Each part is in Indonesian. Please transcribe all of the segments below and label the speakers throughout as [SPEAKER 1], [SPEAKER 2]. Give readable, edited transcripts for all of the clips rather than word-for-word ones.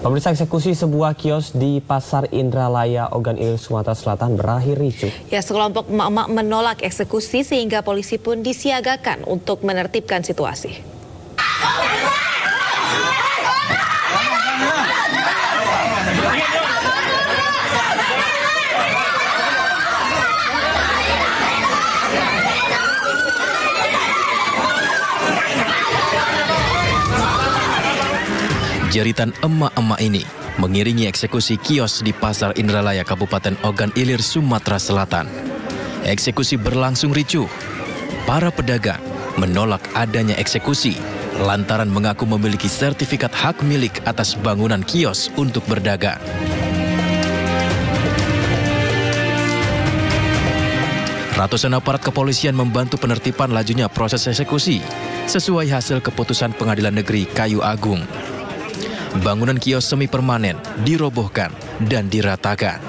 [SPEAKER 1] Pemirsa, eksekusi sebuah kios di Pasar Indralaya, Ogan Ilir, Sumatera Selatan berakhir ricuh.
[SPEAKER 2] Ya, sekelompok emak-emak menolak eksekusi sehingga polisi pun disiagakan untuk menertibkan situasi.
[SPEAKER 3] Jeritan emak-emak ini mengiringi eksekusi kios di Pasar Indralaya, Kabupaten Ogan Ilir, Sumatera Selatan. Eksekusi berlangsung ricuh. Para pedagang menolak adanya eksekusi lantaran mengaku memiliki sertifikat hak milik atas bangunan kios untuk berdagang. Ratusan aparat kepolisian membantu penertiban lajunya proses eksekusi sesuai hasil keputusan Pengadilan Negeri Kayu Agung. Bangunan kios semi permanen dirobohkan dan diratakan.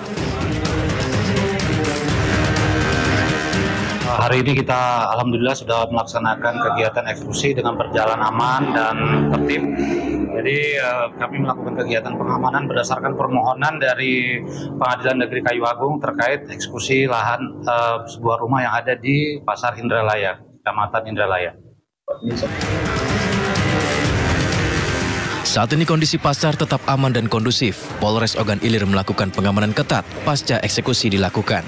[SPEAKER 4] Hari ini kita alhamdulillah sudah melaksanakan kegiatan eksekusi dengan berjalan aman dan tertib. Jadi kami melakukan kegiatan pengamanan berdasarkan permohonan dari Pengadilan Negeri Kayu Agung terkait eksekusi lahan sebuah rumah yang ada di Pasar Indralaya, Kecamatan Indralaya.
[SPEAKER 3] Saat ini kondisi pasar tetap aman dan kondusif. Polres Ogan Ilir melakukan pengamanan ketat pasca eksekusi dilakukan.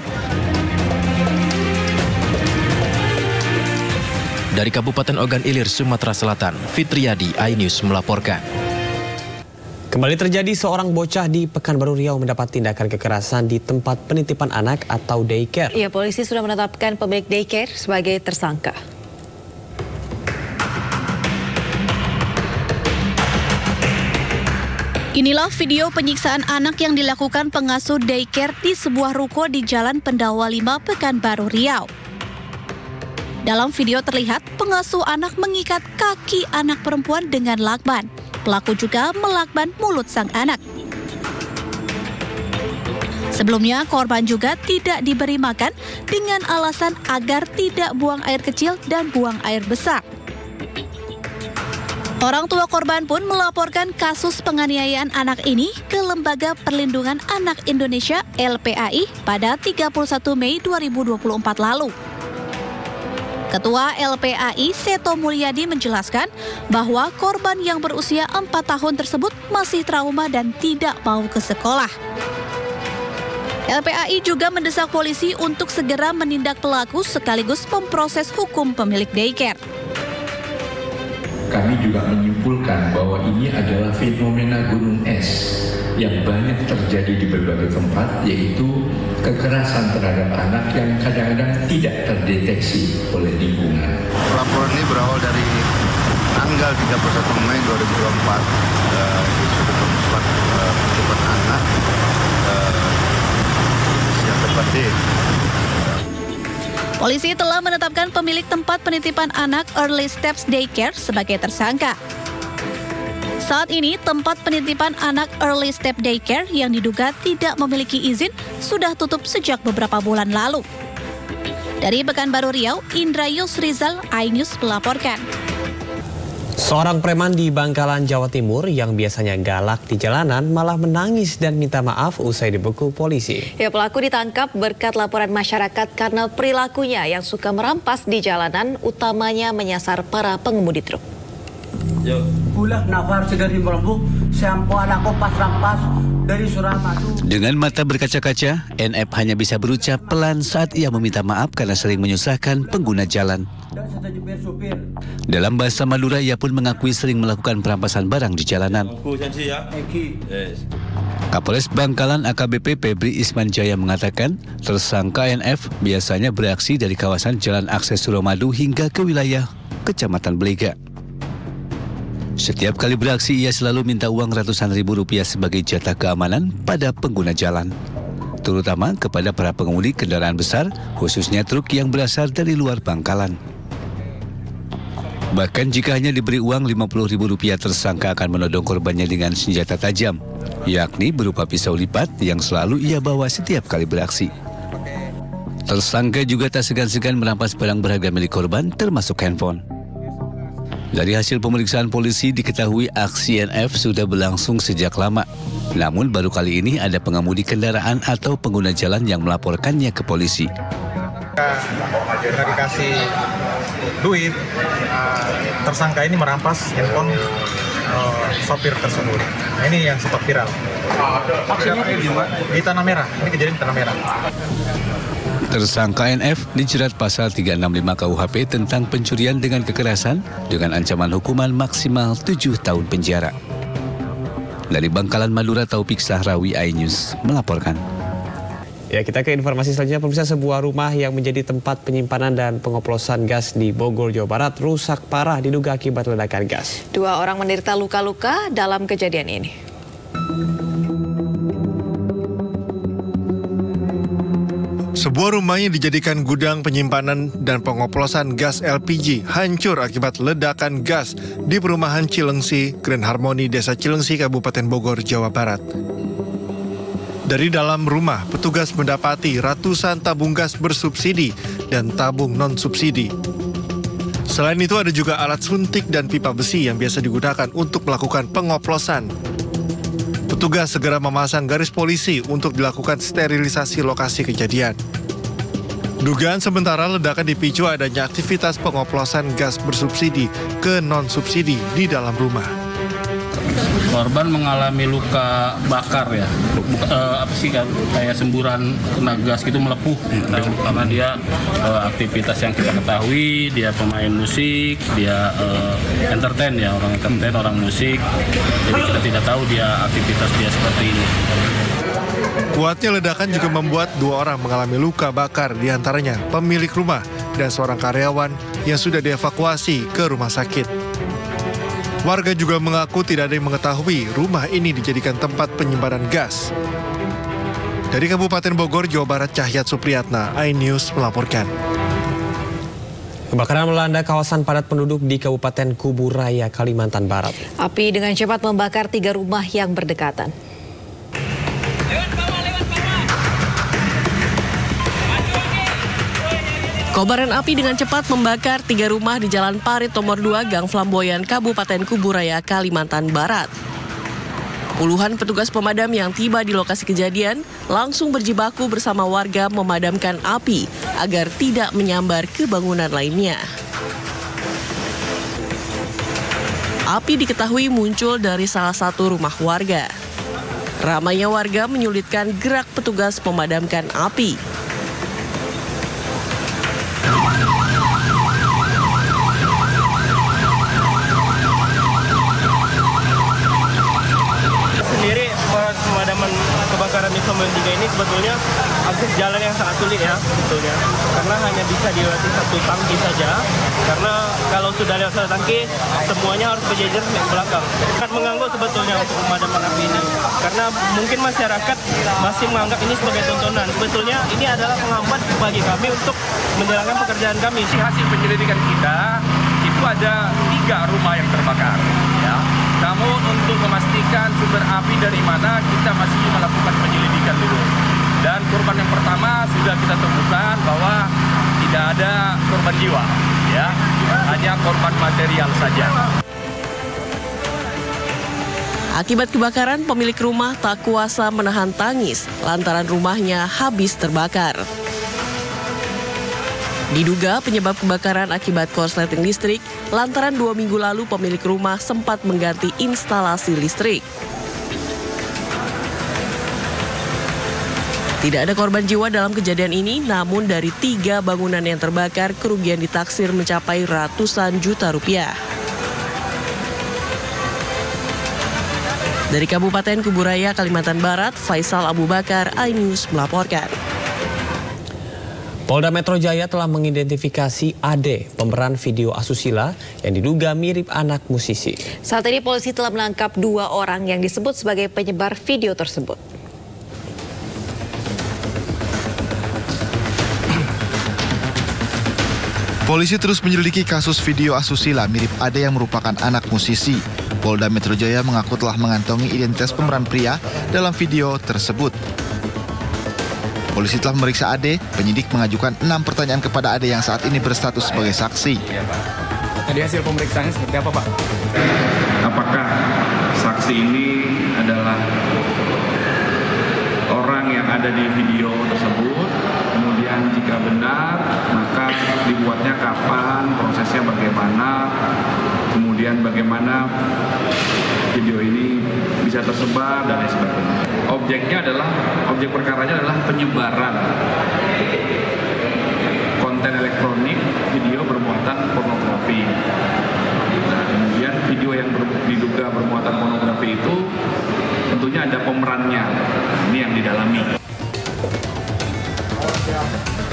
[SPEAKER 3] Dari Kabupaten Ogan Ilir, Sumatera Selatan, Fitriadi, iNews melaporkan.
[SPEAKER 1] Kembali terjadi, seorang bocah di Pekanbaru Riau mendapat tindakan kekerasan di tempat penitipan anak atau daycare.
[SPEAKER 2] Ya, polisi sudah menetapkan pemilik daycare sebagai tersangka.
[SPEAKER 5] Inilah video penyiksaan anak yang dilakukan pengasuh daycare di sebuah ruko di Jalan Pendawa 5, Pekanbaru Riau. Dalam video terlihat pengasuh anak mengikat kaki anak perempuan dengan lakban. Pelaku juga melakban mulut sang anak. Sebelumnya, korban juga tidak diberi makan dengan alasan agar tidak buang air kecil dan buang air besar. Orang tua korban pun melaporkan kasus penganiayaan anak ini ke Lembaga Perlindungan Anak Indonesia (LPAI) pada 31 Mei 2024 lalu. Ketua LPAI Seto Mulyadi menjelaskan bahwa korban yang berusia 4 tahun tersebut masih trauma dan tidak mau ke sekolah. LPAI juga mendesak polisi untuk segera menindak pelaku sekaligus memproses hukum pemilik daycare.
[SPEAKER 6] Kami juga menyimpulkan bahwa ini adalah fenomena gunung es yang banyak terjadi di berbagai tempat, yaitu kekerasan terhadap anak yang kadang-kadang tidak terdeteksi oleh lingkungan.
[SPEAKER 7] Laporan ini berawal dari tanggal 31 Mei 2024, isu tempat penitipan anak yang tempat D.
[SPEAKER 5] Polisi telah menetapkan pemilik tempat penitipan anak Early Steps Daycare sebagai tersangka. Saat ini, tempat penitipan anak Early Step Daycare yang diduga tidak memiliki izin sudah tutup sejak beberapa bulan lalu. Dari Pekanbaru Riau, Indra Yusrizal, iNews melaporkan.
[SPEAKER 1] Seorang preman di Bangkalan, Jawa Timur yang biasanya galak di jalanan malah menangis dan minta maaf usai dibekuk polisi.
[SPEAKER 2] Ya, pelaku ditangkap berkat laporan masyarakat karena perilakunya yang suka merampas di jalanan, utamanya menyasar para pengemudi truk.
[SPEAKER 8] Pulang nafar segeri merembuk, sampo anakku pas rampas dari Suramadu.
[SPEAKER 9] Dengan mata berkaca-kaca, NF hanya bisa berucap pelan saat ia meminta maaf karena sering menyusahkan pengguna jalan. Dalam bahasa Madura, ia pun mengakui sering melakukan perampasan barang di jalanan. Kapolres Bangkalan AKBP Febri Isman Jaya mengatakan, tersangka NF biasanya beraksi dari kawasan Jalan Akses Suramadu hingga ke wilayah Kecamatan Belega. Setiap kali beraksi, ia selalu minta uang ratusan ribu rupiah sebagai jatah keamanan pada pengguna jalan, terutama kepada para pengemudi kendaraan besar, khususnya truk yang berasal dari luar Bangkalan. Bahkan jika hanya diberi uang Rp50.000, tersangka akan menodong korbannya dengan senjata tajam, yakni berupa pisau lipat yang selalu ia bawa setiap kali beraksi. Tersangka juga tak segan-segan merampas barang berharga milik korban, termasuk handphone. Dari hasil pemeriksaan polisi diketahui aksi NF sudah berlangsung sejak lama. Namun baru kali ini ada pengemudi kendaraan atau pengguna jalan yang melaporkannya ke polisi.
[SPEAKER 10] Kita dikasih duit, tersangka ini merampas handphone sopir tersebut. Nah, ini yang sempat viral. Di Tanah Merah, ini kejadian di Tanah Merah.
[SPEAKER 9] Tersangka NF dijerat pasal 365 KUHP tentang pencurian dengan kekerasan dengan ancaman hukuman maksimal 7 tahun penjara. Dari Bangkalan, Madura, Taufik Sahrawi, iNews melaporkan.
[SPEAKER 1] Ya, kita ke informasi selanjutnya. Pemirsa, sebuah rumah yang menjadi tempat penyimpanan dan pengoplosan gas di Bogor, Jawa Barat rusak parah diduga akibat ledakan gas.
[SPEAKER 2] 2 orang menderita luka-luka dalam kejadian ini.
[SPEAKER 11] Sebuah rumah yang dijadikan gudang penyimpanan dan pengoplosan gas LPG hancur akibat ledakan gas di perumahan Cilengsi, Grand Harmoni, Desa Cilengsi, Kabupaten Bogor, Jawa Barat. Dari dalam rumah, petugas mendapati ratusan tabung gas bersubsidi dan tabung non-subsidi. Selain itu ada juga alat suntik dan pipa besi yang biasa digunakan untuk melakukan pengoplosan. Petugas segera memasang garis polisi untuk dilakukan sterilisasi lokasi kejadian. Dugaan sementara ledakan dipicu adanya aktivitas pengoplosan gas bersubsidi ke non-subsidi di dalam rumah.
[SPEAKER 12] Korban mengalami luka bakar ya, kayak semburan kena gas gitu melepuh karena dia aktivitas yang kita ketahui, dia pemain musik, dia entertain ya, orang entertain, orang musik, jadi kita tidak tahu dia aktivitas dia seperti ini.
[SPEAKER 11] Kuatnya ledakan juga membuat 2 orang mengalami luka bakar, diantaranya pemilik rumah dan seorang karyawan yang sudah dievakuasi ke rumah sakit. Warga juga mengaku tidak ada yang mengetahui rumah ini dijadikan tempat penyimpanan gas. Dari Kabupaten Bogor, Jawa Barat, Cahyat Supriyatna, iNews melaporkan.
[SPEAKER 1] Kebakaran melanda kawasan padat penduduk di Kabupaten Kuburaya, Kalimantan Barat.
[SPEAKER 2] Api dengan cepat membakar 3 rumah yang berdekatan.
[SPEAKER 13] Kobaran api dengan cepat membakar 3 rumah di Jalan Parit nomor 2 Gang Flamboyan, Kabupaten Kuburaya, Kalimantan Barat. Puluhan petugas pemadam yang tiba di lokasi kejadian langsung berjibaku bersama warga memadamkan api agar tidak menyambar ke bangunan lainnya. Api diketahui muncul dari salah satu rumah warga. Ramainya warga menyulitkan gerak petugas memadamkan api.
[SPEAKER 12] Pemadaman kebakaran di Flamboyan 3 ini sebetulnya akses jalan yang sangat sulit ya sebetulnya, karena hanya bisa dilewati 1 tangki saja, karena kalau sudah lewat 1 tangki semuanya harus berjejer sampai ke belakang. Sangat mengganggu sebetulnya untuk pemadaman api ini, karena mungkin masyarakat masih menganggap ini sebagai tontonan. Sebetulnya ini adalah penghambat bagi kami untuk menjalankan pekerjaan kami.
[SPEAKER 14] Hasil penyelidikan kita itu ada 3 rumah yang terbakar ya. Namun untuk memastikan sumber api dari mana, kita masih melakukan penyelidikan dulu. Dan korban yang pertama sudah kita temukan bahwa tidak ada korban jiwa, ya, hanya korban material saja.
[SPEAKER 13] Akibat kebakaran, pemilik rumah tak kuasa menahan tangis lantaran rumahnya habis terbakar. Diduga penyebab kebakaran akibat korsleting listrik lantaran 2 minggu lalu pemilik rumah sempat mengganti instalasi listrik. Tidak ada korban jiwa dalam kejadian ini, namun dari 3 bangunan yang terbakar kerugian ditaksir mencapai ratusan juta rupiah. Dari Kabupaten Kuburaya, Kalimantan Barat, Faisal Abu Bakar, iNews melaporkan.
[SPEAKER 1] Polda Metro Jaya telah mengidentifikasi Ade, pemeran video asusila yang diduga mirip anak musisi.
[SPEAKER 2] Saat ini polisi telah menangkap 2 orang yang disebut sebagai penyebar video tersebut.
[SPEAKER 15] Polisi terus menyelidiki kasus video asusila mirip Ade yang merupakan anak musisi. Polda Metro Jaya mengaku telah mengantongi identitas pemeran pria dalam video tersebut. Polisi telah memeriksa Ade, penyidik mengajukan 6 pertanyaan kepada Ade yang saat ini berstatus sebagai saksi.
[SPEAKER 16] Tadi hasil pemeriksaannya seperti apa, Pak?
[SPEAKER 14] Apakah saksi ini adalah orang yang ada di video tersebut? Kemudian jika benar, maka dibuatnya kapan, prosesnya bagaimana, kemudian bagaimana video ini bisa tersebar dan lain sebagainya. Objek perkaranya adalah penyebaran konten elektronik video bermuatan pornografi. Nah, kemudian video yang diduga bermuatan pornografi itu tentunya ada pemerannya. Ini yang didalami.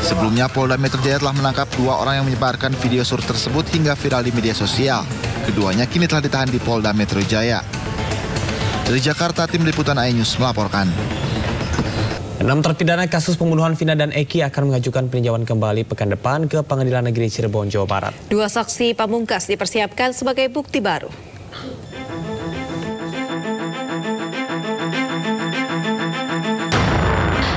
[SPEAKER 15] Sebelumnya, Polda Metro Jaya telah menangkap 2 orang yang menyebarkan video sur tersebut hingga viral di media sosial. Keduanya kini telah ditahan di Polda Metro Jaya. Dari Jakarta, tim liputan iNews melaporkan.
[SPEAKER 1] 6 terpidana kasus pembunuhan Vina dan Eki akan mengajukan peninjauan kembali pekan depan ke Pengadilan Negeri Cirebon, Jawa Barat.
[SPEAKER 2] 2 saksi pamungkas dipersiapkan sebagai bukti baru.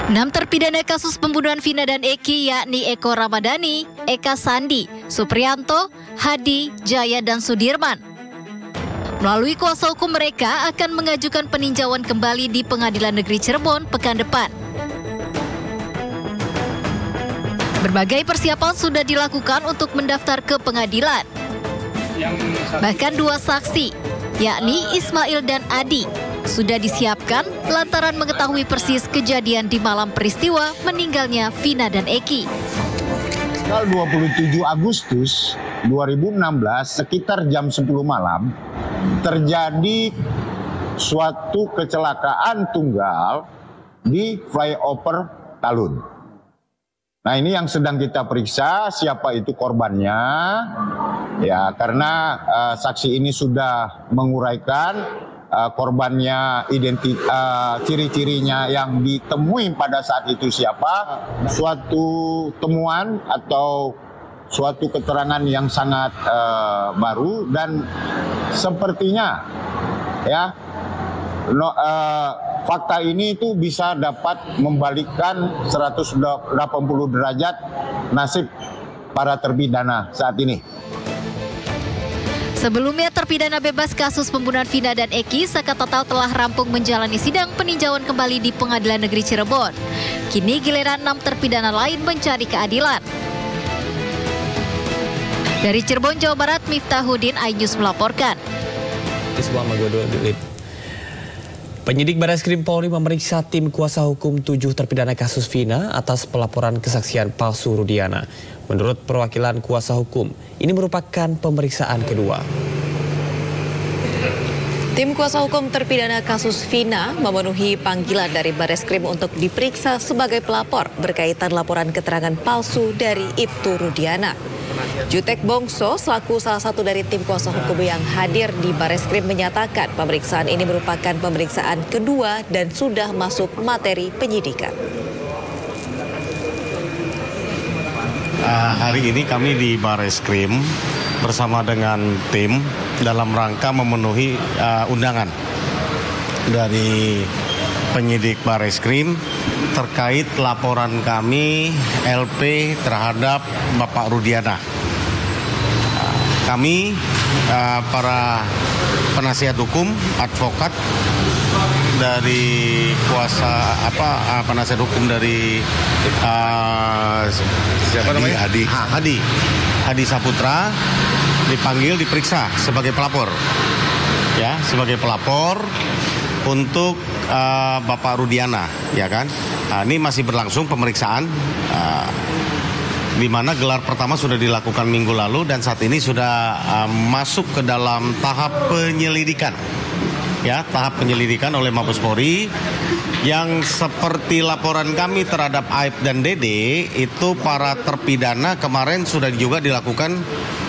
[SPEAKER 17] Enam terpidana kasus pembunuhan Vina dan Eki yakni Eko Ramadhani, Eka Sandi, Supriyanto, Hadi, Jaya, dan Sudirman. Melalui kuasa hukum mereka akan mengajukan peninjauan kembali di Pengadilan Negeri Cirebon pekan depan. Berbagai persiapan sudah dilakukan untuk mendaftar ke pengadilan. Bahkan 2 saksi, yakni Ismail dan Adi, sudah disiapkan lantaran mengetahui persis kejadian di malam peristiwa meninggalnya Vina dan Eki.
[SPEAKER 18] Tanggal 27 Agustus 2016 sekitar jam 10 malam terjadi suatu kecelakaan tunggal di flyover Talun. Nah, ini yang sedang kita periksa siapa itu korbannya. Ya, karena saksi ini sudah menguraikan korbannya, ciri-cirinya yang ditemui pada saat itu siapa, suatu temuan atau suatu keterangan yang sangat baru dan sepertinya ya fakta ini itu bisa dapat membalikkan 180 derajat nasib para terpidana saat ini.
[SPEAKER 17] Sebelumnya terpidana bebas kasus pembunuhan Vina dan Eki, Saka Tatal telah rampung menjalani sidang peninjauan kembali di Pengadilan Negeri Cirebon. Kini giliran 6 terpidana lain mencari keadilan. Dari Cirebon, Jawa Barat, Miftahudin, iNews melaporkan.
[SPEAKER 1] Penyidik Barreskrim Polri memeriksa tim kuasa hukum 7 terpidana kasus Vina atas pelaporan kesaksian palsu Rudiana. Menurut perwakilan kuasa hukum, ini merupakan pemeriksaan kedua.
[SPEAKER 2] Tim kuasa hukum terpidana kasus Vina memenuhi panggilan dari Barreskrim untuk diperiksa sebagai pelapor berkaitan laporan keterangan palsu dari Ibtu Rudiana. Jutek Bongso selaku salah satu dari tim kuasa hukum yang hadir di Barreskrim menyatakan pemeriksaan ini merupakan pemeriksaan kedua dan sudah masuk materi penyidikan.
[SPEAKER 19] Hari ini kami di Barreskrim bersama dengan tim dalam rangka memenuhi undangan dari penyidik Barreskrim terkait laporan kami LP terhadap Bapak Rudiana. Kami para penasihat hukum, advokat dari penasihat hukum dari siapa namanya? Hadi Saputra dipanggil diperiksa sebagai pelapor. Ya, sebagai pelapor untuk Bapak Rudiana, ya kan? Ini masih berlangsung pemeriksaan di mana gelar pertama sudah dilakukan minggu lalu dan saat ini sudah masuk ke dalam tahap penyelidikan. Ya, tahap penyelidikan oleh Mabes Polri yang seperti laporan kami terhadap Aib dan Dede itu para terpidana kemarin sudah juga dilakukan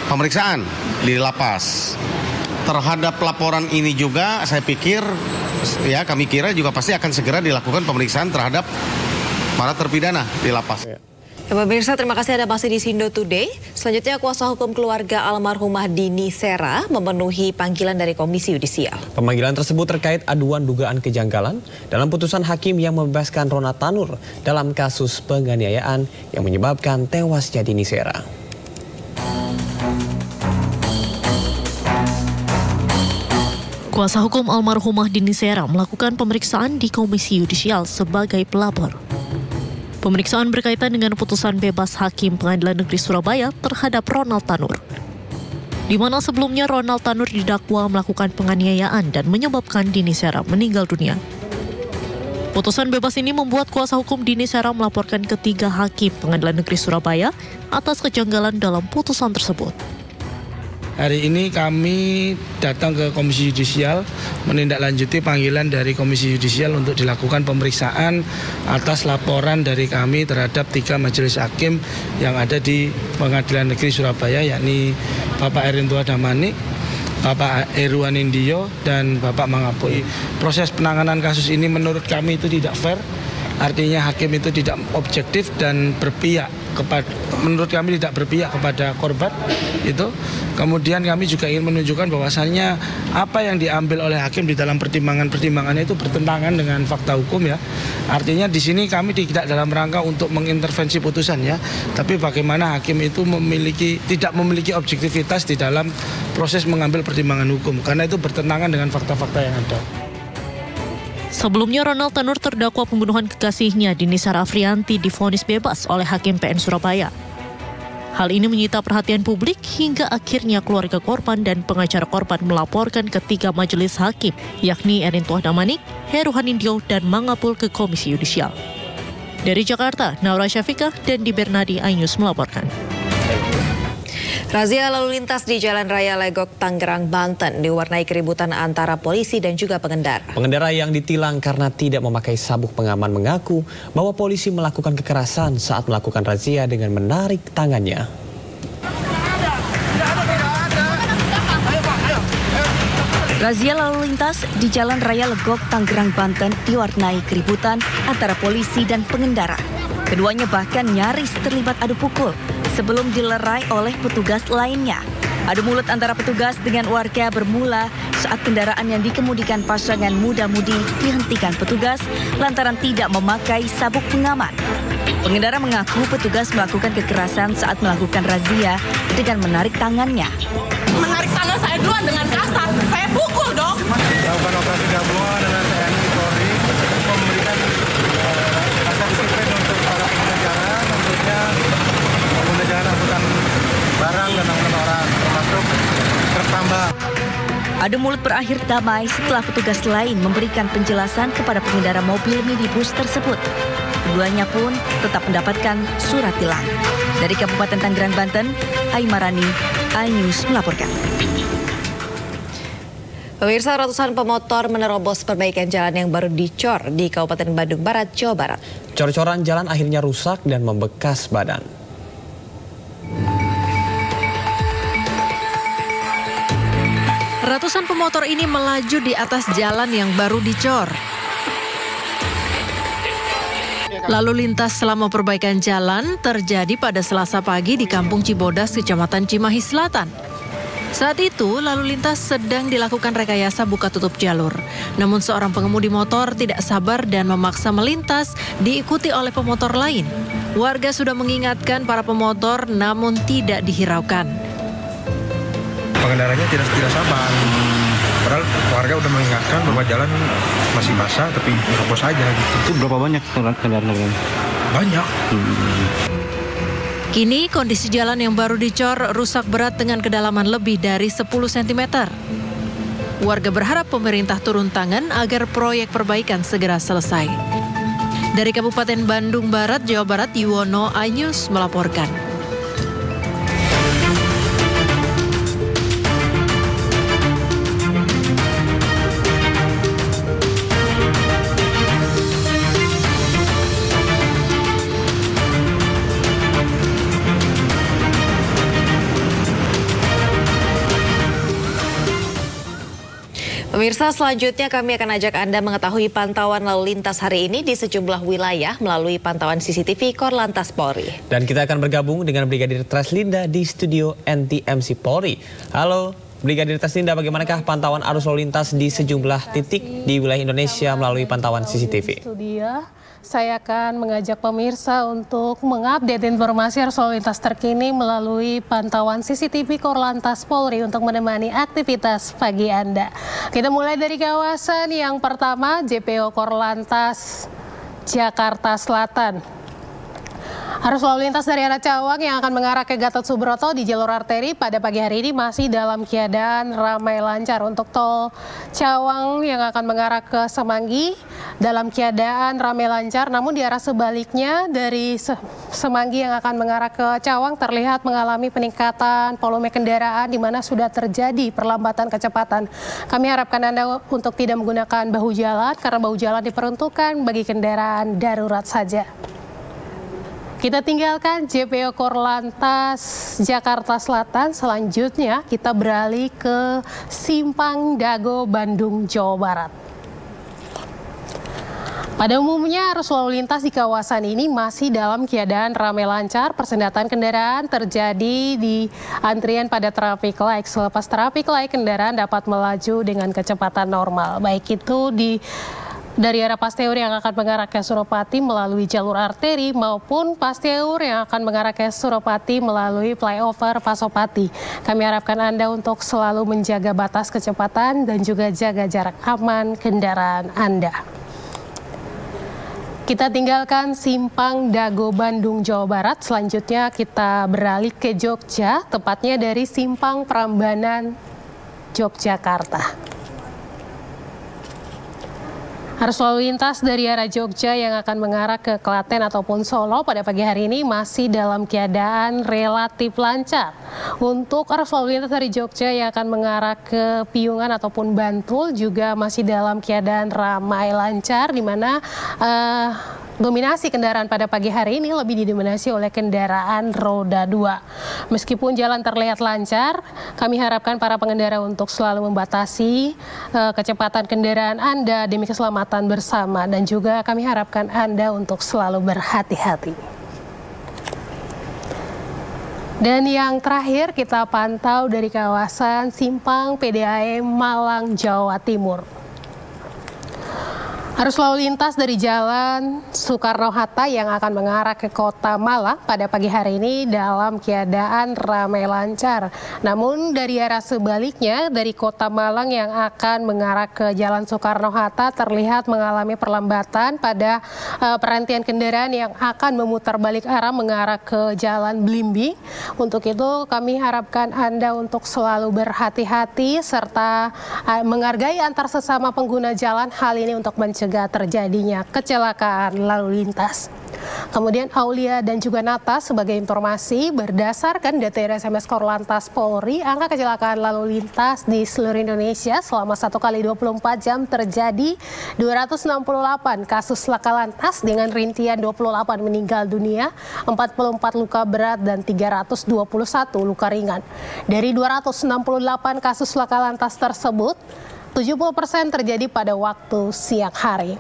[SPEAKER 19] pemeriksaan di lapas. Terhadap laporan ini juga saya pikir ya kami kira juga pasti akan segera dilakukan pemeriksaan terhadap para terpidana di lapas.
[SPEAKER 2] Ya, pemirsa, terima kasih Anda masih di Sindo Today. Selanjutnya, kuasa hukum keluarga almarhumah Dini Sera memenuhi panggilan dari Komisi Yudisial.
[SPEAKER 1] Pemanggilan tersebut terkait aduan dugaan kejanggalan dalam putusan hakim yang membebaskan Rona Tanur dalam kasus penganiayaan yang menyebabkan tewasnya Dini Sera.
[SPEAKER 20] Kuasa hukum almarhumah Dini Sera melakukan pemeriksaan di Komisi Yudisial sebagai pelapor. Pemeriksaan berkaitan dengan putusan bebas Hakim Pengadilan Negeri Surabaya terhadap Ronald Tanur, di mana sebelumnya Ronald Tanur didakwa melakukan penganiayaan dan menyebabkan Dini Sera meninggal dunia. Putusan bebas ini membuat kuasa hukum Dini Sera melaporkan ketiga Hakim Pengadilan Negeri Surabaya atas kejanggalan dalam putusan tersebut.
[SPEAKER 21] Hari ini kami datang ke Komisi Yudisial menindaklanjuti panggilan dari Komisi Yudisial untuk dilakukan pemeriksaan atas laporan dari kami terhadap 3 majelis hakim yang ada di Pengadilan Negeri Surabaya, yakni Bapak Erintua Damanik, Bapak Heru Anindyo, dan Bapak Mangapoi. Proses penanganan kasus ini menurut kami itu tidak fair. Artinya hakim itu tidak objektif dan berpihak kepada, menurut kami tidak berpihak kepada korban itu. Kemudian kami juga ingin menunjukkan bahwasannya apa yang diambil oleh hakim di dalam pertimbangannya itu bertentangan dengan fakta hukum ya. Artinya di sini kami tidak dalam rangka untuk mengintervensi putusan ya, tapi bagaimana hakim itu tidak memiliki objektivitas di dalam proses mengambil pertimbangan hukum, karena itu bertentangan dengan fakta-fakta yang ada.
[SPEAKER 20] Sebelumnya, Ronald Tanur terdakwa pembunuhan kekasihnya Dini Sera Afrianti divonis bebas oleh Hakim PN Surabaya. Hal ini menyita perhatian publik hingga akhirnya keluarga korban dan pengacara korban melaporkan ke 3 majelis hakim, yakni Erintua Damanik, Heru Anindyo, dan Mangapul ke Komisi Yudisial. Dari Jakarta, Naura Syafiqah dan Di Bernadi iNews melaporkan.
[SPEAKER 2] Razia lalu lintas di Jalan Raya Legok, Tangerang, Banten diwarnai keributan antara polisi dan juga pengendara.
[SPEAKER 1] Pengendara yang ditilang karena tidak memakai sabuk pengaman mengaku bahwa polisi melakukan kekerasan saat melakukan razia dengan menarik tangannya.
[SPEAKER 22] Razia lalu lintas di Jalan Raya Legok, Tangerang, Banten diwarnai keributan antara polisi dan pengendara. Keduanya bahkan nyaris terlibat adu pukul sebelum dilerai oleh petugas lainnya. Adu mulut antara petugas dengan warga bermula saat kendaraan yang dikemudikan pasangan muda-mudi dihentikan petugas lantaran tidak memakai sabuk pengaman. Pengendara mengaku petugas melakukan kekerasan saat melakukan razia dengan menarik tangannya.
[SPEAKER 23] Menarik tangan saya duluan dengan kasar, saya pukul dong.
[SPEAKER 10] Melakukan operasi gabungan dengan TNI Polri memberikan rasa disiplin untuk para pengguna jalan, khususnya pengguna jalan angkutan barang dan angkutan orang, termasuk bertambah.
[SPEAKER 22] Adu mulut berakhir damai setelah petugas lain memberikan penjelasan kepada pengendara mobil minibus tersebut. Keduanya pun tetap mendapatkan surat tilang. Dari Kabupaten Tangerang, Banten, Aimarani, iNews melaporkan.
[SPEAKER 2] Pemirsa, ratusan pemotor menerobos perbaikan jalan yang baru dicor di Kabupaten Bandung Barat, Jawa Barat.
[SPEAKER 1] Cor-coran jalan akhirnya rusak dan membekas badan.
[SPEAKER 24] Ratusan pemotor ini melaju di atas jalan yang baru dicor. Lalu lintas selama perbaikan jalan terjadi pada Selasa pagi di Kampung Cibodas, Kecamatan Cimahi Selatan. Saat itu, lalu lintas sedang dilakukan rekayasa buka tutup jalur. Namun seorang pengemudi motor tidak sabar dan memaksa melintas, diikuti oleh pemotor lain. Warga sudah mengingatkan para pemotor, namun tidak dihiraukan.
[SPEAKER 10] Pengendaranya tidak sabar. Padahal warga udah mengingatkan bahwa jalan masih basah, tapi terobos aja gitu.
[SPEAKER 16] Itu berapa banyak kendaraan?
[SPEAKER 10] Banyak.
[SPEAKER 24] Kini kondisi jalan yang baru dicor rusak berat dengan kedalaman lebih dari 10 cm. Warga berharap pemerintah turun tangan agar proyek perbaikan segera selesai. Dari Kabupaten Bandung Barat, Jawa Barat, Yuwono, iNews melaporkan.
[SPEAKER 2] Pemirsa, selanjutnya kami akan ajak Anda mengetahui pantauan lalu lintas hari ini di sejumlah wilayah melalui pantauan CCTV Korlantas Polri.
[SPEAKER 1] Dan kita akan bergabung dengan Brigadir Treslinda di studio NTMC Polri. Halo Brigadir Treslinda, bagaimanakah pantauan arus lalu lintas di sejumlah titik di wilayah Indonesia melalui pantauan CCTV?
[SPEAKER 3] saya akan mengajak pemirsa untuk mengupdate informasi arus lalu lintas terkini melalui pantauan CCTV Korlantas Polri untuk menemani aktivitas pagi Anda. Kita mulai dari kawasan yang pertama, JPO Korlantas Jakarta Selatan. Arus lalu lintas dari arah Cawang yang akan mengarah ke Gatot Subroto di jalur arteri pada pagi hari ini masih dalam keadaan ramai lancar. Untuk tol Cawang yang akan mengarah ke Semanggi dalam keadaan ramai lancar, namun di arah sebaliknya dari Semanggi yang akan mengarah ke Cawang terlihat mengalami peningkatan volume kendaraan di mana sudah terjadi perlambatan kecepatan. Kami harapkan Anda untuk tidak menggunakan bahu jalan karena bahu jalan diperuntukkan bagi kendaraan darurat saja. Kita tinggalkan JPO Korlantas Jakarta Selatan, selanjutnya kita beralih ke Simpang Dago, Bandung, Jawa Barat. Pada umumnya arus lalu lintas di kawasan ini masih dalam keadaan ramai lancar. Persendatan kendaraan terjadi di antrian pada traffic light. Selepas traffic light, kendaraan dapat melaju dengan kecepatan normal, baik itu dari arah Pasteur yang akan mengarah ke Suropati melalui jalur arteri maupun Pasteur yang akan mengarah ke Suropati melalui flyover Pasopati. Kami harapkan Anda untuk selalu menjaga batas kecepatan dan juga jaga jarak aman kendaraan Anda. Kita tinggalkan Simpang Dago, Bandung, Jawa Barat. Selanjutnya kita beralih ke Jogja, tepatnya dari Simpang Prambanan, Yogyakarta. Arus lalu lintas dari arah Jogja yang akan mengarah ke Klaten ataupun Solo pada pagi hari ini masih dalam keadaan relatif lancar. Untuk arus lalu lintas dari Jogja yang akan mengarah ke Piungan ataupun Bantul juga masih dalam keadaan ramai lancar, di mana dominasi kendaraan pada pagi hari ini lebih didominasi oleh kendaraan roda 2. Meskipun jalan terlihat lancar, kami harapkan para pengendara untuk selalu membatasi kecepatan kendaraan Anda demi keselamatan bersama, dan juga kami harapkan Anda untuk selalu berhati-hati. Dan yang terakhir kita pantau dari kawasan Simpang PDAM Malang, Jawa Timur. Arus lalu lintas dari Jalan Soekarno-Hatta yang akan mengarah ke Kota Malang pada pagi hari ini dalam keadaan ramai lancar. Namun dari arah sebaliknya dari Kota Malang yang akan mengarah ke Jalan Soekarno-Hatta terlihat mengalami perlambatan pada perhentian kendaraan yang akan memutar balik arah mengarah ke Jalan Blimbing. Untuk itu kami harapkan Anda untuk selalu berhati-hati serta menghargai antar sesama pengguna jalan. Hal ini untuk mencegah terjadinya kecelakaan lalu lintas. Kemudian Aulia dan juga Nata sebagai informasi, berdasarkan data SMS Korlantas Polri, angka kecelakaan lalu lintas di seluruh Indonesia selama 1 kali 24 jam terjadi 268 kasus laka lantas dengan rincian 28 meninggal dunia, 44 luka berat dan 321 luka ringan. Dari 268 kasus laka lantas tersebut, 70% terjadi pada waktu siang hari.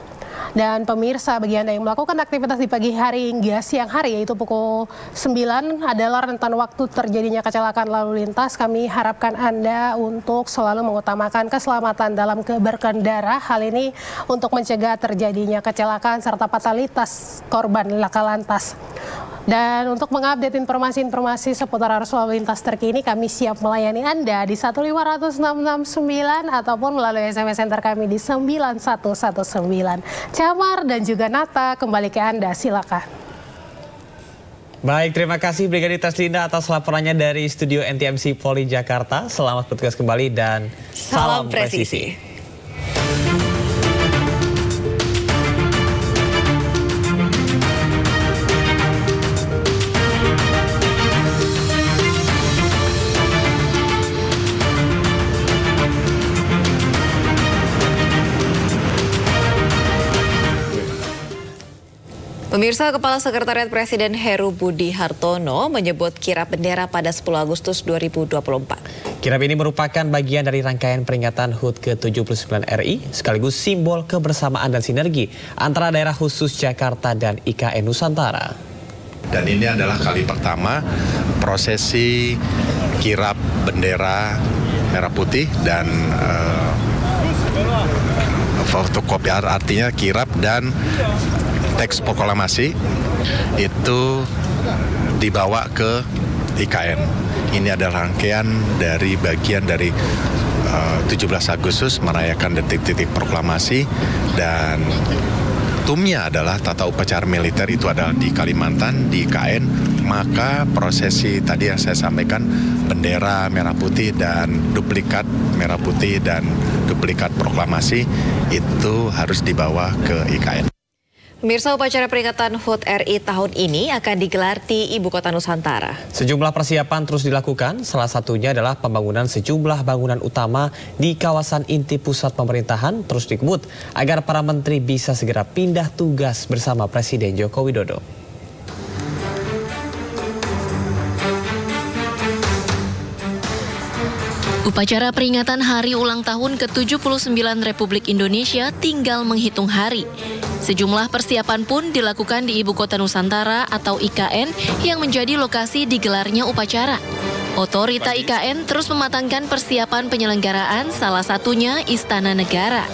[SPEAKER 3] Dan pemirsa, bagi Anda yang melakukan aktivitas di pagi hari hingga siang hari, yaitu pukul 9 adalah rentan waktu terjadinya kecelakaan lalu lintas. Kami harapkan Anda untuk selalu mengutamakan keselamatan dalam berkendara. Hal ini untuk mencegah terjadinya kecelakaan serta fatalitas korban laka lantas. Dan untuk mengupdate informasi-informasi seputar arus lalu lintas terkini, kami siap melayani Anda di 15669 ataupun melalui SMS center kami di 9119. Camar dan juga Nata, kembali ke Anda, silakan.
[SPEAKER 1] Baik, terima kasih Brigadir Taslinda atas laporannya dari Studio NTMC Polri Jakarta. Selamat bertugas kembali dan salam presisi.
[SPEAKER 2] Pemirsa, Kepala Sekretariat Presiden Heru Budi Hartono menyebut kirap bendera pada 10 Agustus 2024.
[SPEAKER 1] Kirap ini merupakan bagian dari rangkaian peringatan HUT ke-79 RI, sekaligus simbol kebersamaan dan sinergi antara daerah khusus Jakarta dan IKN Nusantara.
[SPEAKER 4] Dan ini adalah kali pertama prosesi kirap bendera merah putih dan fotokopiar, artinya kirap dan teks proklamasi itu dibawa ke IKN. Ini adalah rangkaian dari bagian dari 17 Agustus merayakan detik-detik proklamasi, dan tumnya adalah tata upacara militer itu adalah di Kalimantan, di IKN. Maka prosesi tadi yang saya sampaikan, bendera merah putih dan duplikat merah putih dan duplikat proklamasi itu harus dibawa ke IKN.
[SPEAKER 2] Pemirsa, upacara peringatan HUT RI tahun ini akan digelar di Ibu Kota Nusantara.
[SPEAKER 1] Sejumlah persiapan terus dilakukan, salah satunya adalah pembangunan sejumlah bangunan utama di kawasan inti pusat pemerintahan terus dikebut agar para menteri bisa segera pindah tugas bersama Presiden Joko Widodo.
[SPEAKER 20] Upacara peringatan Hari Ulang Tahun ke-79 Republik Indonesia tinggal menghitung hari. Sejumlah persiapan pun dilakukan di Ibu Kota Nusantara atau IKN yang menjadi lokasi digelarnya upacara. Otorita IKN terus mematangkan persiapan penyelenggaraan, salah satunya Istana Negara.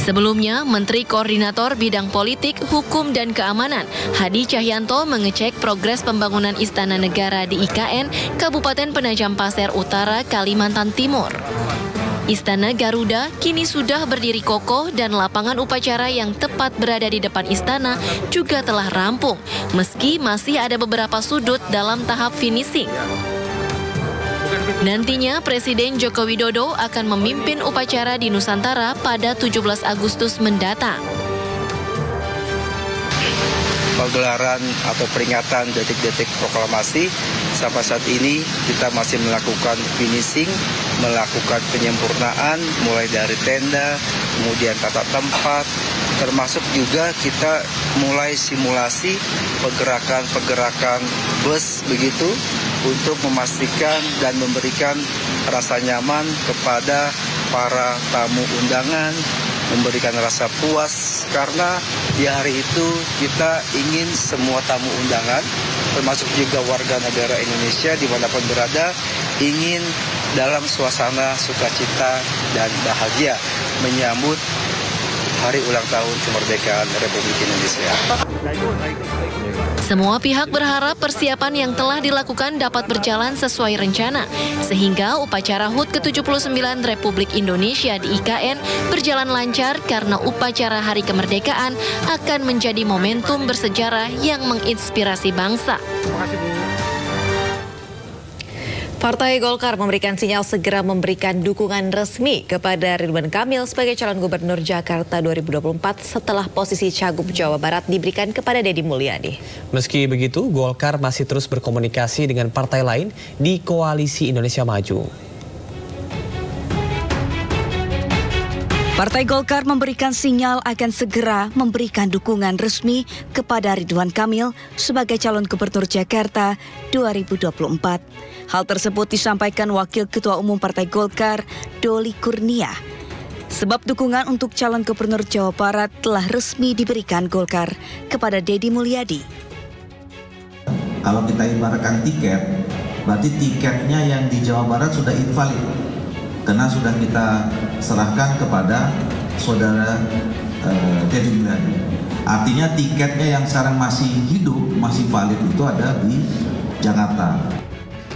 [SPEAKER 20] Sebelumnya, Menteri Koordinator Bidang Politik, Hukum, dan Keamanan, Hadi Cahyanto mengecek progres pembangunan Istana Negara di IKN, Kabupaten Penajam Pasir Utara, Kalimantan Timur. Istana Garuda kini sudah berdiri kokoh dan lapangan upacara yang tepat berada di depan istana juga telah rampung, meski masih ada beberapa sudut dalam tahap finishing. Nantinya Presiden Joko Widodo akan memimpin upacara di Nusantara pada 17 Agustus mendatang.
[SPEAKER 5] Pegelaran atau peringatan detik-detik proklamasi sampai saat ini kita masih melakukan finishing, melakukan penyempurnaan mulai dari tenda, kemudian tata tempat, termasuk juga kita mulai simulasi pergerakan bus begitu untuk memastikan dan memberikan rasa nyaman kepada para tamu undangan, memberikan rasa puas karena di hari itu kita ingin semua tamu undangan termasuk juga warga negara Indonesia dimanapun berada ingin dalam suasana sukacita dan bahagia menyambut Hari Ulang Tahun Kemerdekaan Republik Indonesia.
[SPEAKER 20] Semua pihak berharap persiapan yang telah dilakukan dapat berjalan sesuai rencana, sehingga upacara HUT ke-79 Republik Indonesia di IKN berjalan lancar karena upacara Hari Kemerdekaan akan menjadi momentum bersejarah yang menginspirasi bangsa.
[SPEAKER 2] Partai Golkar memberikan sinyal segera memberikan dukungan resmi kepada Ridwan Kamil sebagai calon gubernur Jakarta 2024 setelah posisi Cagup Jawa Barat diberikan kepada Deddy Mulyadi.
[SPEAKER 1] Meski begitu, Golkar masih terus berkomunikasi dengan partai lain di Koalisi Indonesia Maju.
[SPEAKER 22] Partai Golkar memberikan sinyal akan segera memberikan dukungan resmi kepada Ridwan Kamil sebagai calon gubernur Jakarta 2024. Hal tersebut disampaikan Wakil Ketua Umum Partai Golkar, Doli Kurnia. Sebab dukungan untuk calon gubernur Jawa Barat telah resmi diberikan Golkar kepada Deddy Mulyadi.
[SPEAKER 6] Kalau kita ibaratkan tiket, berarti tiketnya yang di Jawa Barat sudah invalid. Karena sudah kita serahkan kepada saudara Deddy Mulyadi. Artinya tiketnya yang sekarang masih hidup, masih valid itu ada di Jakarta.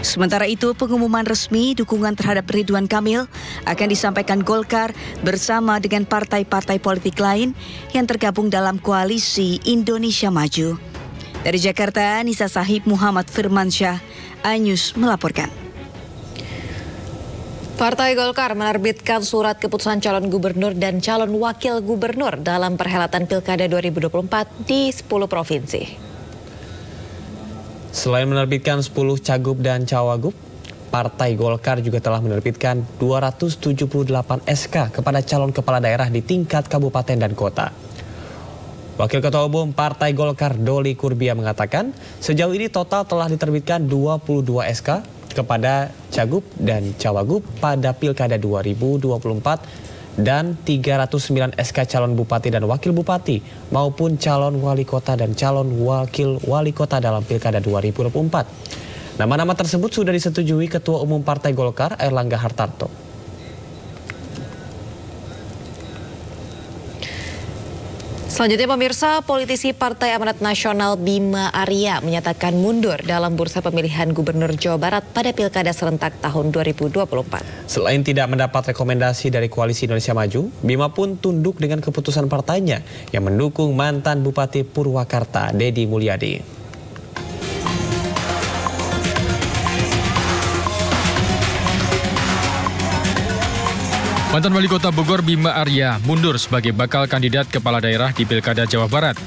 [SPEAKER 22] Sementara itu, pengumuman resmi dukungan terhadap Ridwan Kamil akan disampaikan Golkar bersama dengan partai-partai politik lain yang tergabung dalam Koalisi Indonesia Maju. Dari Jakarta, Nisa Sahib Muhammad Firmansyah, iNews melaporkan.
[SPEAKER 2] Partai Golkar menerbitkan surat keputusan calon gubernur dan calon wakil gubernur dalam perhelatan Pilkada 2024 di 10 provinsi.
[SPEAKER 1] Selain menerbitkan 10 cagup dan cawagup, Partai Golkar juga telah menerbitkan 278 SK kepada calon kepala daerah di tingkat kabupaten dan kota. Wakil Ketua Umum Partai Golkar Doli Kurnia mengatakan, sejauh ini total telah diterbitkan 22 SK kepada cagup dan cawagup pada Pilkada 2024 dan 309 SK calon bupati dan wakil bupati maupun calon wali kota dan calon wakil wali kota dalam Pilkada 2024. Nama-nama tersebut sudah disetujui Ketua Umum Partai Golkar Airlangga Hartarto.
[SPEAKER 2] Selanjutnya pemirsa, politisi Partai Amanat Nasional Bima Arya menyatakan mundur dalam bursa pemilihan Gubernur Jawa Barat pada Pilkada serentak tahun 2024.
[SPEAKER 1] Selain tidak mendapat rekomendasi dari Koalisi Indonesia Maju, Bima pun tunduk dengan keputusan partainya yang mendukung mantan Bupati Purwakarta, Deddy Mulyadi.
[SPEAKER 7] Mantan Wali Kota Bogor Bima Arya mundur sebagai bakal kandidat kepala daerah di Pilkada Jawa Barat.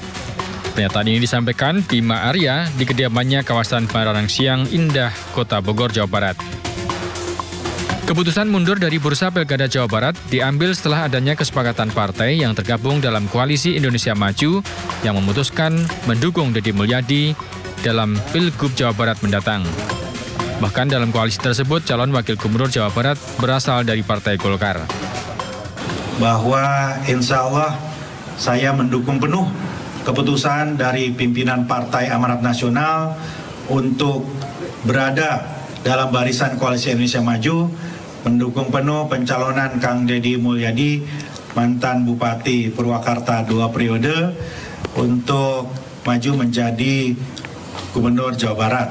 [SPEAKER 7] Pernyataan ini disampaikan Bima Arya di kediamannya kawasan Pararang Siang Indah, Kota Bogor, Jawa Barat. Keputusan mundur dari bursa Pilkada Jawa Barat diambil setelah adanya kesepakatan partai yang tergabung dalam Koalisi Indonesia Maju yang memutuskan mendukung Deddy Mulyadi dalam Pilgub Jawa Barat mendatang. Bahkan dalam koalisi tersebut, calon wakil gubernur Jawa Barat berasal dari Partai Golkar.
[SPEAKER 8] Bahwa insya Allah saya mendukung penuh keputusan dari pimpinan Partai Amanat Nasional untuk berada dalam barisan Koalisi Indonesia Maju, mendukung penuh pencalonan Kang Deddy Mulyadi, mantan Bupati Purwakarta 2 periode, untuk maju menjadi Gubernur Jawa Barat.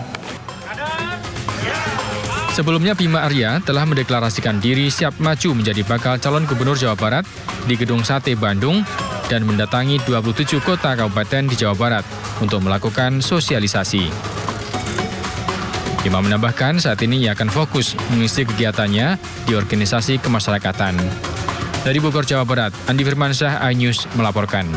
[SPEAKER 7] Sebelumnya Bima Arya telah mendeklarasikan diri siap maju menjadi bakal calon Gubernur Jawa Barat di Gedung Sate Bandung dan mendatangi 27 kota kabupaten di Jawa Barat untuk melakukan sosialisasi. Bima menambahkan saat ini ia akan fokus mengisi kegiatannya di organisasi kemasyarakatan. Dari Bogor, Jawa Barat, Andi Firmansyah, iNews melaporkan.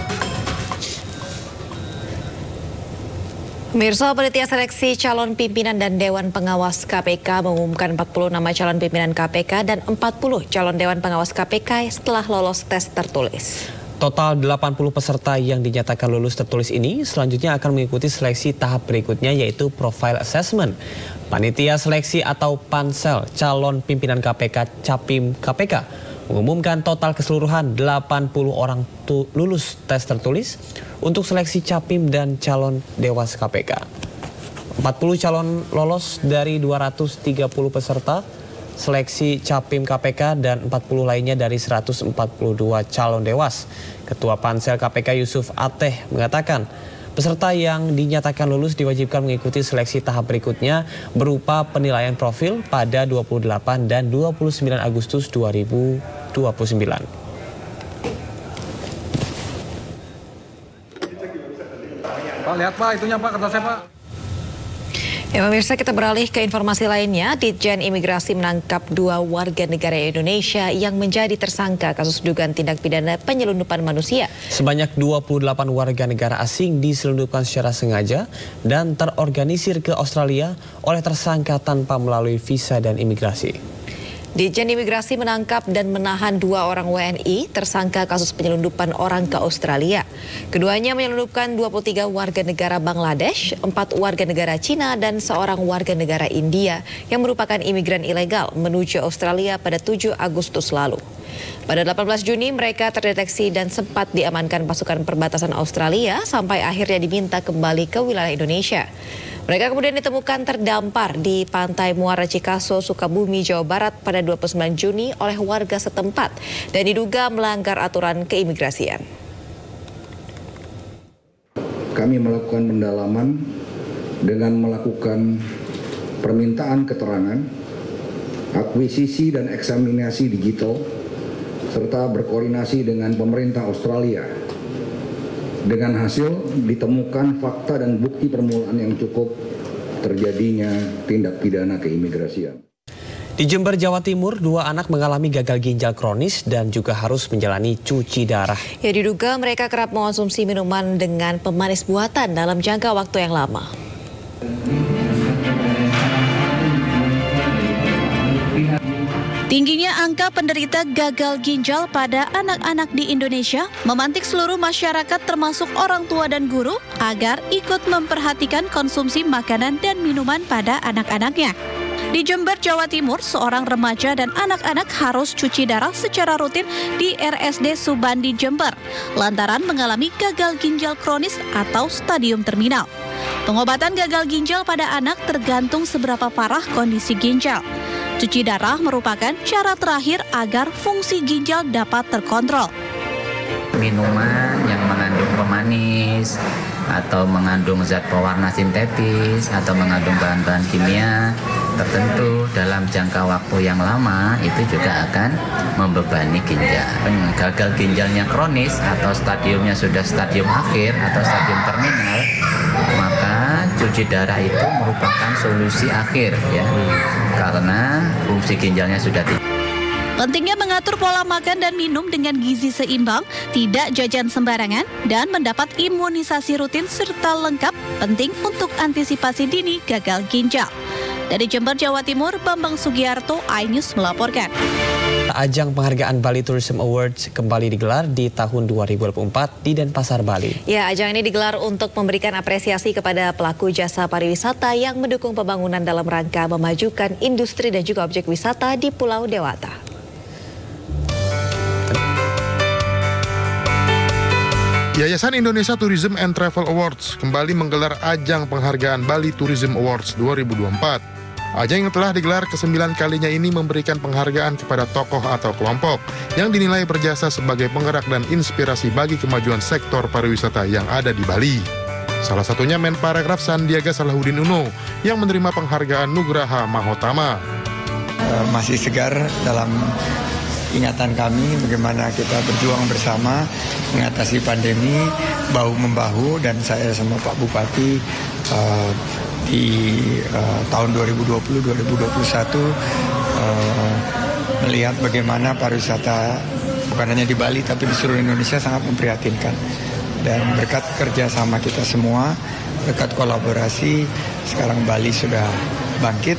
[SPEAKER 2] Pemirsa, panitia seleksi calon pimpinan dan Dewan Pengawas KPK mengumumkan 40 nama calon pimpinan KPK dan 40 calon Dewan Pengawas KPK setelah lolos tes tertulis.
[SPEAKER 1] Total 80 peserta yang dinyatakan lulus tertulis ini selanjutnya akan mengikuti seleksi tahap berikutnya, yaitu Profile Assessment. Panitia seleksi atau pansel calon pimpinan KPK Capim KPK mengumumkan total keseluruhan 80 orang lulus tes tertulis untuk seleksi Capim dan calon Dewas KPK. 40 calon lolos dari 230 peserta seleksi Capim KPK dan 40 lainnya dari 142 calon Dewas. Ketua Pansel KPK Yusuf Ateh mengatakan peserta yang dinyatakan lulus diwajibkan mengikuti seleksi tahap berikutnya berupa penilaian profil pada 28 dan 29 Agustus 2029.
[SPEAKER 10] Pak, lihat Pak, itunya Pak, kertasnya Pak.
[SPEAKER 2] Ya pemirsa, kita beralih ke informasi lainnya. Ditjen Imigrasi menangkap 2 warga negara Indonesia yang menjadi tersangka kasus dugaan tindak pidana penyelundupan manusia.
[SPEAKER 1] Sebanyak 28 warga negara asing diselundupkan secara sengaja dan terorganisir ke Australia oleh tersangka tanpa melalui visa dan imigrasi.
[SPEAKER 2] Ditjen Imigrasi menangkap dan menahan 2 orang WNI tersangka kasus penyelundupan orang ke Australia. Keduanya menyelundupkan 23 warga negara Bangladesh, 4 warga negara Cina, dan seorang warga negara India yang merupakan imigran ilegal menuju Australia pada 7 Agustus lalu. Pada 18 Juni mereka terdeteksi dan sempat diamankan pasukan perbatasan Australia sampai akhirnya diminta kembali ke wilayah Indonesia. Mereka kemudian ditemukan terdampar di pantai Muara Cikaso, Sukabumi, Jawa Barat pada 29 Juni oleh warga setempat dan diduga melanggar aturan keimigrasian.
[SPEAKER 9] Kami melakukan pendalaman dengan melakukan permintaan keterangan, akuisisi dan eksaminasi digital, serta berkoordinasi dengan pemerintah Australia. Dengan hasil ditemukan fakta dan bukti permulaan yang cukup terjadinya tindak pidana keimigrasian.
[SPEAKER 1] Di Jember, Jawa Timur, 2 anak mengalami gagal ginjal kronis dan juga harus menjalani cuci darah.
[SPEAKER 2] Ya, diduga mereka kerap mengonsumsi minuman dengan pemanis buatan dalam jangka waktu yang lama.
[SPEAKER 11] Tingginya angka penderita gagal ginjal pada anak-anak di Indonesia memantik seluruh masyarakat termasuk orang tua dan guru agar ikut memperhatikan konsumsi makanan dan minuman pada anak-anaknya. Di Jember, Jawa Timur, seorang remaja dan anak-anak harus cuci darah secara rutin di RSD Subandi, Jember, lantaran mengalami gagal ginjal kronis atau stadium terminal. Pengobatan gagal ginjal pada anak tergantung seberapa parah kondisi ginjal. Cuci darah merupakan cara terakhir agar fungsi ginjal dapat terkontrol.
[SPEAKER 12] minuman yang mengandung pemanis atau mengandung zat pewarna sintetis atau mengandung bahan-bahan kimia tertentu dalam jangka waktu yang lama itu juga akan membebani ginjal. Gagal ginjalnya kronis atau stadiumnya sudah stadium akhir atau stadium terminal, maka cuci darah itu merupakan solusi akhir ya, karena fungsi ginjalnya sudah tidak.
[SPEAKER 11] Pentingnya mengatur pola makan dan minum dengan gizi seimbang, tidak jajan sembarangan, dan mendapat imunisasi rutin serta lengkap penting untuk antisipasi dini gagal ginjal. Dari Jember, Jawa Timur, Bambang Sugiarto, iNews melaporkan.
[SPEAKER 1] Ajang penghargaan Bali Tourism Awards kembali digelar di tahun 2024 di Denpasar, Bali. Ya, ajang ini digelar untuk memberikan apresiasi kepada pelaku jasa pariwisata yang mendukung pembangunan dalam rangka memajukan industri dan juga objek wisata di Pulau Dewata.
[SPEAKER 13] Yayasan Indonesia Tourism and Travel Awards kembali menggelar ajang penghargaan Bali Tourism Awards 2024. Ajang yang telah digelar ke-9 kalinya ini memberikan penghargaan kepada tokoh atau kelompok yang dinilai berjasa sebagai penggerak dan inspirasi bagi kemajuan sektor pariwisata yang ada di Bali. Salah satunya Menparekraf Sandiaga Salahuddin Uno yang menerima penghargaan Nugraha Mahotama.
[SPEAKER 14] Masih segar dalam ingatan kami bagaimana kita berjuang bersama mengatasi pandemi bahu-membahu, dan saya sama Pak Bupati di tahun 2020-2021 melihat bagaimana pariwisata bukan hanya di Bali tapi di seluruh Indonesia sangat memprihatinkan, dan berkat kerjasama kita semua, berkat kolaborasi, sekarang Bali sudah bangkit.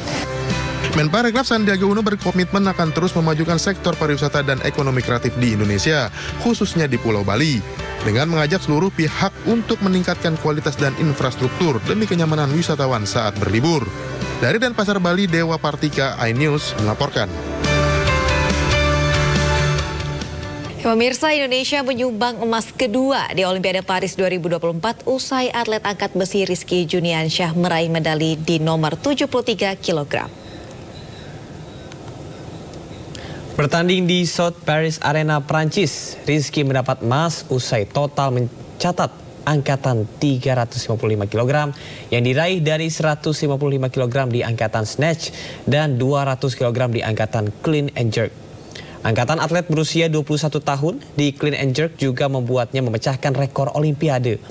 [SPEAKER 13] Menparekraf Sandiaga Uno berkomitmen akan terus memajukan sektor pariwisata dan ekonomi kreatif di Indonesia, khususnya di Pulau Bali, dengan mengajak seluruh pihak untuk meningkatkan kualitas dan infrastruktur demi kenyamanan wisatawan saat berlibur. Dari Denpasar, Bali, Dewa Partika, iNews melaporkan.
[SPEAKER 2] Pemirsa, Indonesia menyumbang emas kedua di Olimpiade Paris 2024 usai atlet angkat besi Rizky Juniansyah meraih medali di nomor 73 kg. Bertanding di South Paris Arena, Prancis, Rizky mendapat emas usai total mencatat angkatan 355 kg yang diraih dari 155 kg di angkatan snatch dan 200 kg di angkatan clean and jerk. Angkatan atlet berusia 21 tahun di clean and jerk juga membuatnya memecahkan rekor Olimpiade.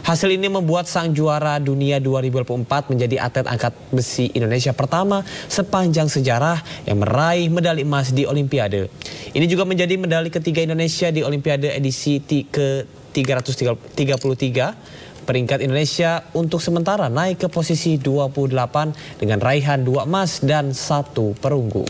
[SPEAKER 2] Hasil ini membuat sang juara dunia 2024 menjadi atlet angkat besi Indonesia pertama sepanjang sejarah yang meraih medali emas di Olimpiade. Ini juga menjadi medali ketiga Indonesia di Olimpiade edisi ke-333. Peringkat Indonesia untuk sementara naik ke posisi 28 dengan raihan 2 emas dan 1 perunggu.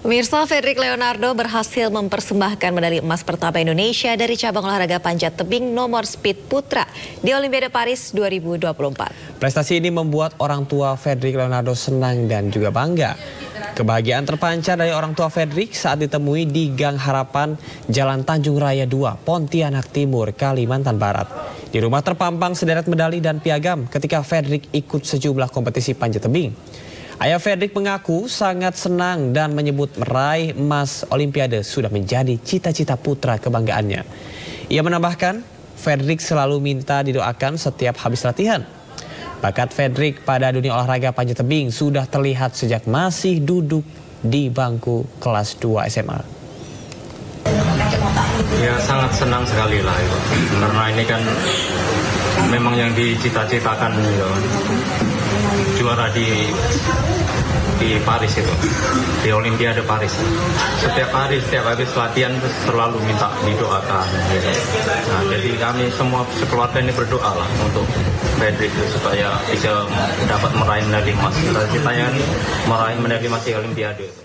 [SPEAKER 2] Pemirsa, Fredrik Leonardo berhasil mempersembahkan medali emas pertama Indonesia dari cabang olahraga panjat tebing nomor speed putra di Olimpiade Paris 2024. Prestasi ini membuat orang tua Fredrik Leonardo senang dan juga bangga. Kebahagiaan terpancar dari orang tua Fredrik saat ditemui di Gang Harapan, Jalan Tanjung Raya 2, Pontianak Timur, Kalimantan Barat. Di rumah terpampang sederet medali dan piagam ketika Fredrik ikut sejumlah kompetisi panjat tebing. Ayah Fredrik mengaku sangat senang dan menyebut meraih emas Olimpiade sudah menjadi cita-cita putra kebanggaannya. Ia menambahkan, Fredrik selalu minta didoakan setiap habis latihan. Bakat Fredrik pada dunia olahraga panjat tebing sudah terlihat sejak masih duduk di bangku kelas 2 SMA.
[SPEAKER 15] Ya, sangat senang sekali lah itu. Karena ini kan memang yang dicita-citakan gitu. Juara di Paris itu, di Olimpiade Paris. Setiap hari, setiap habis latihan selalu minta didoakan. Nah, jadi kami semua sekeluarga ini berdoa lah untuk Fredrik supaya bisa dapat meraih medali emas. Cita-citanya meraih medali emas di Olimpiade.